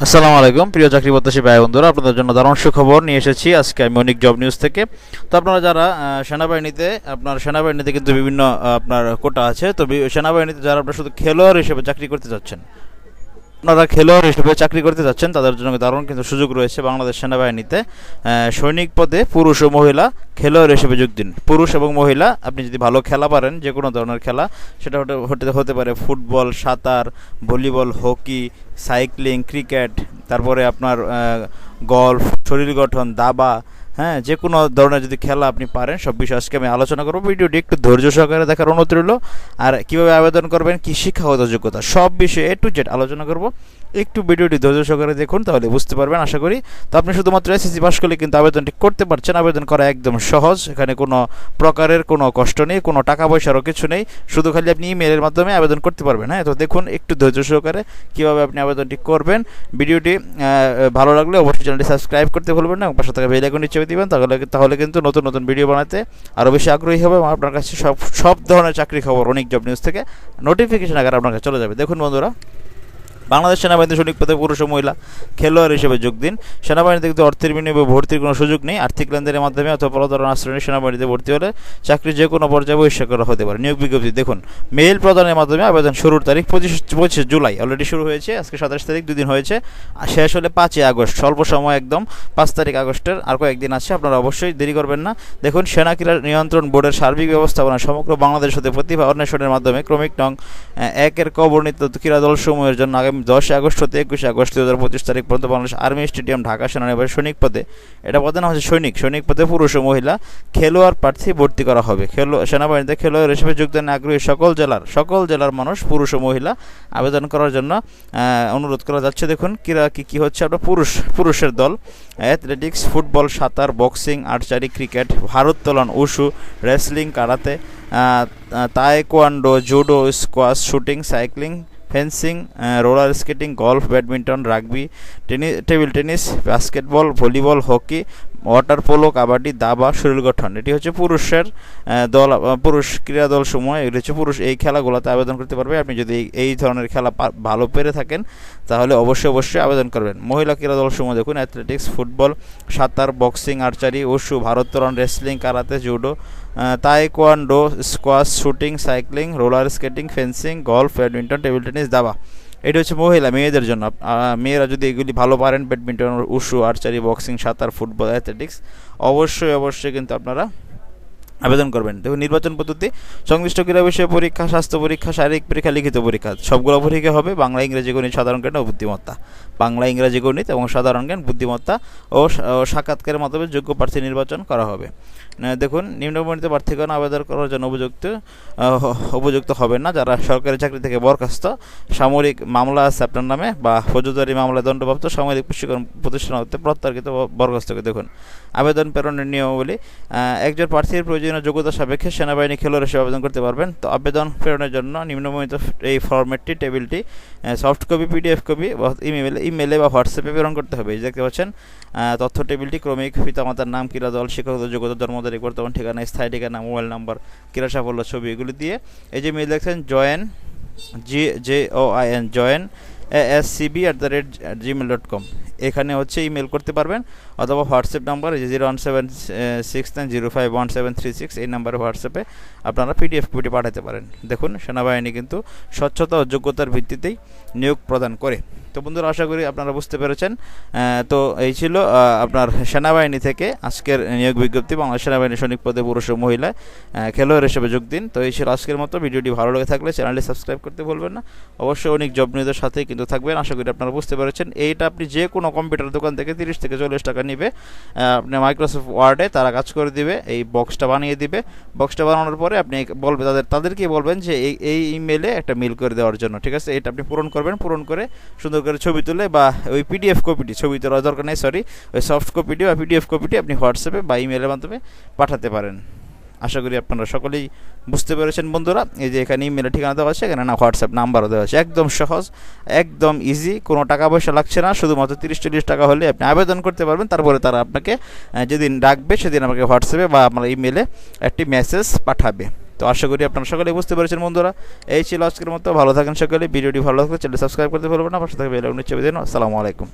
আসসালামু আলাইকুম প্রিয় চাকরি প্রত্যাশী ভাই বন্ধুরা, আপনাদের জন্য দারুণ সুখবর নিয়ে এসেছি আজকে আমি অনেক জব নিউজ থেকে। তো আপনারা যারা সেনাবাহিনীতে কিন্তু বিভিন্ন আপনার কোটা আছে। তো সেনাবাহিনীতে যারা আপনারা শুধু খেলোয়াড় হিসেবে চাকরি করতে যাচ্ছেন, তাদের জন্য দারুণ কিন্তু সুযোগ রয়েছে বাংলাদেশ সেনাবাহিনীতে। সৈনিক পদে পুরুষ ও মহিলা খেলোয়াড় হিসেবে যোগ দিন। পুরুষ এবং মহিলা, আপনি যদি ভালো খেলা পারেন, যে কোনো ধরনের খেলা, সেটা হতে পারে ফুটবল, সাঁতার, ভলিবল, হকি, সাইক্লিং, ক্রিকেট, তারপরে আপনার গলফ, শরীর গঠন, দাবা, হ্যাঁ, যে কোনো ধরনের যদি খেলা আপনি পারেন, সব বিষয়ে আজকে আমি আলোচনা করবো। ভিডিওটি একটু ধৈর্য সহকারে দেখার অনুরোধ রইল। আর কীভাবে আবেদন করবেন, কী শিক্ষাগত যোগ্যতা, সব বিষয়ে A to Z আলোচনা করব। একটু ভিডিওটি ধৈর্য সহকারে দেখুন, তাহলে বুঝতে পারবেন আশা করি। তো আপনি শুধুমাত্র এসএসসি পাস করলে কিন্তু আবেদনটি করতে পারছেন। আবেদন করা একদম সহজ, এখানে কোনো প্রকারের কোনো কষ্ট নেই, কোনো টাকা পয়সারও কিছু নেই, শুধু খালি আপনি ইমেলের মাধ্যমে আবেদন করতে পারবেন। হ্যাঁ, তো দেখুন একটু ধৈর্য সহকারে কীভাবে আপনি আবেদনটি করবেন। ভিডিওটি ভালো লাগলে অবশ্যই চ্যানেলটি সাবস্ক্রাইব করতে ভুলবেন না এবং পাশে থাকা বেল আইকনটি চেপে দিবেন, তাহলে কিন্তু নতুন নতুন ভিডিও বানাতে আরও বেশি আগ্রহী হবে এবং আপনার কাছে সব ধরনের চাকরি খবর অনেক জব নিউজ থেকে নোটিফিকেশন আকারে আপনার কাছে চলে যাবে। দেখুন বন্ধুরা, বাংলাদেশ সেনাবাহিনীতে সৈনিক পদে পুরুষ ও মহিলা খেলোয়াড় হিসেবে যোগ দিন। সেনাবাহিনীতে কিন্তু অর্থের বিনিময়ে ভর্তির কোনো সুযোগ নেই। আর্থিক লেনদেনের মাধ্যমে অথবা প্রতারণা আশ্রয়ে সেনাবাহিনীতে ভর্তি হলে চাকরি যে কোনো পর্যায়ে বহিষ্কার করা হতে পারে। নিয়োগ বিজ্ঞপ্তি দেখুন, মেইল প্রদানের মাধ্যমে আবেদন শুরুর তারিখ 25 জুলাই, অলরেডি শুরু হয়েছে, আজকে 27 তারিখ, 2 দিন হয়েছে, আর শেষ হলে 5 আগস্ট, স্বল্প সময় একদম, 5 তারিখ আগস্টের, আর কয়েকদিন আছে, আপনারা অবশ্যই দেরি করবেন না। দেখুন, সেনা ক্রীড়া নিয়ন্ত্রণ বোর্ডের সার্বিক ব্যবস্থাপনা সমগ্র বাংলাদেশ হতে প্রতিভা অন্বেষণের মাধ্যমে ক্রমিক নং 1-এর ক বর্ণিত ক্রীড়া দলসমূহের জন্য আগামী 10 আগস্ট হতে 21 আগস্ট 2025 তারিখ পর্যন্ত বাংলাদেশ আর্মি স্টেডিয়াম, ঢাকা সেনানিবাসে সৈনিক পদে, এটা পদে নাম হচ্ছে সৈনিক পদে পুরুষ ও মহিলা খেলোয়াড় প্রার্থী ভর্তি করা হবে। সেনাবাহিনীতে খেলোয়াড় হিসেবে যোগদানে আগ্রহী সকল জেলার মানুষ, পুরুষ ও মহিলা আবেদন করার জন্য অনুরোধ করা যাচ্ছে। দেখুন কি হচ্ছে, আপনার পুরুষের দল অ্যাথলেটিক্স, ফুটবল, সাঁতার, বক্সিং, আর্চারি, ক্রিকেট, ভারোত্তোলন, wushu, wrestling, karate, taekwondo, judo, squash, shooting, cycling, fencing, roller skating, golf, badminton, rugby, table tennis, basketball, volleyball, hockey, water polo, kabaddi, দাবা, শরীর গঠন। এটি হচ্ছে পুরুষের দল, পুরুষ ক্রীড়া দল সমূহ, এগুলি হচ্ছে পুরুষ এই খেলাগুলোতে আবেদন করতে পারবে। আপনি যদি এই ধরনের খেলা ভালো পেরে থাকেন তাহলে অবশ্যই আবেদন করবেন। মহিলা ক্রীড়া দল সমূহ দেখুন, অ্যাথলেটিক্স, ফুটবল, সাঁতার, বক্সিং, আর্চারি, উশু, ভারোত্তোলন, wrestling, karate, judo, taekwondo, squash, shooting, cycling, roller skating, fencing, golf, badminton, table tennis, দাবা। এটা হচ্ছে মেয়েদের জন্য। মেয়েরা যদি এগুলি ভালো পারেন, ব্যাডমিন্টন, উশু, আর্চারি, বক্সিং, সাঁতার, ফুটবল, অ্যাথলেটিক্স, অবশ্যই কিন্তু আপনারা আবেদন করবেন। দেখুন, নির্বাচন পদ্ধতি, সংশ্লিষ্ট ক্রীড়া বিষয়ে পরীক্ষা, স্বাস্থ্য পরীক্ষা, শারীরিক পরীক্ষা, লিখিত পরীক্ষা, সবগুলো পরীক্ষা হবে। বাংলা, ইংরেজি, গণিত, সাধারণ জ্ঞান ও বুদ্ধিমত্তা, বাংলা, ইংরেজি, গণিত এবং সাধারণ জ্ঞান, বুদ্ধিমত্তা ও সাক্ষাৎকারের মাধ্যমে যোগ্য প্রার্থী নির্বাচন করা হবে। দেখুন, নিম্নবর্ণিত প্রার্থীগণ আবেদন করার জন্য উপযুক্ত হবেন না যারা সরকারি চাকরি থেকে বরখাস্ত, সামরিক মামলা আছে আপনার নামে, বা ফৌজদারি মামলায় দণ্ডপ্রাপ্ত, সামরিক প্রশিক্ষণ প্রতিষ্ঠান হতে প্রত্যার্পিত বরখাস্তকে। দেখুন, আবেদন প্রেরণের নিয়মাবলী, একজন প্রার্থীর প্রয়োজনীয় যোগ্যতা সাপেক্ষে সেনাবাহিনী খেলোয়াড় হিসেবে আবেদন করতে পারবেন। তো আবেদন প্রেরণের জন্য নিম্নবর্ণিত এই ফরম্যাটটি, টেবিলটি সফট কপি, পিডিএফ কপি বা ইমেলে বা হোয়াটসঅ্যাপে প্রেরণ করতে হবে। এই দেখতে পাচ্ছেন তথ্য টেবিলটি, ক্রমিক, পিতামাতার নাম, ক্রীড়া দল, শিক্ষাগত যোগ্যতা, জন্ম তারিখ, বর্তমান ঠিকানা, স্থায়ী ঠিকানা, মোবাইল নাম্বার, ক্রীড়া সাফল্য, ছবি, এগুলি দিয়ে এই যে মেইল দেখছেন জয়েন ascb@gmail.com, এখানে হচ্ছে ইমেল করতে পারবেন, অথবা হোয়াটসঅ্যাপ নাম্বার 01769051736, এই নাম্বারে হোয়াটসঅ্যাপে আপনারা পিডিএফ কপি পাঠাতে পারেন। দেখুন, সেনাবাহিনী কিন্তু স্বচ্ছতা ও যোগ্যতার ভিত্তিতেই নিয়োগ প্রদান করে। তো বন্ধুরা, আশা করি আপনারা বুঝতে পেরেছেন। তো এই ছিল আপনার সেনাবাহিনী থেকে আজকের নিয়োগ বিজ্ঞপ্তি। বাংলাদেশ সেনাবাহিনী সৈনিক পদে পুরুষ ও মহিলা খেলোয়াড় হিসেবে যোগ দিন। তো এই ছিল আজকের মতো। ভিডিওটি ভালো লেগে থাকলে চ্যানেলটি সাবস্ক্রাইব করতে ভুলবেন না। অবশ্যই অনেক জব নিউজের সাথেই কিন্তু থাকবেন। আশা করি আপনারা বুঝতে পেরেছেন। এইটা আপনি যে কোনো কম্পিউটার দোকান থেকে 30 থেকে 40 টাকা নিবে। আপনি মাইক্রোসফট ওয়ার্ডে তারা কাজ করে দিবে, এই বক্সটা বানিয়ে দিবে। বক্সটা বানানোর পরে আপনি বলবে তাদেরকে বলবেন যে এই ইমেলে একটা মেল করে দেওয়ার জন্য, ঠিক আছে? এটা আপনি পূরণ করবেন, পূরণ করে সুন্দর করে ছবি তুলে, বা ওই পিডিএফ কপিটি, ছবি তোলার দরকার নেই, ওই সফট কপিটি বা পিডিএফ কপিটি আপনি হোয়াটসঅ্যাপে বা ইমেলের মাধ্যমে পাঠাতে পারেন। আশা করি আপনারা সকলেই বুঝতে পেরেছেন বন্ধুরা। এই যে এখানে ইমেলের ঠিকানা দেওয়া আছে, এখানে হোয়াটসঅ্যাপ নাম্বারও দেওয়া আছে। একদম সহজ, একদম ইজি, কোনো টাকা পয়সা লাগছে না। শুধুমাত্র 30-40 টাকা হলে আপনি আবেদন করতে পারবেন। তারপরে তারা আপনাকে যেদিন ডাকবে সেদিন আমাকে হোয়াটসঅ্যাপে বা আপনার ইমেলে একটি মেসেজ পাঠাবে। তো আশা করি আপনারা সকলেই বুঝতে পেরেছেন বন্ধুরা। এই ছিল আজকের মতো, ভালো থাকেন সকলে। ভিডিওটি ভালো লাগলে চ্যানেল সাবস্ক্রাইব করতে ভুলবেন না, পাশে থাকবে বেল আইকনটি চেপে দিন। আসসালামু আলাইকুম।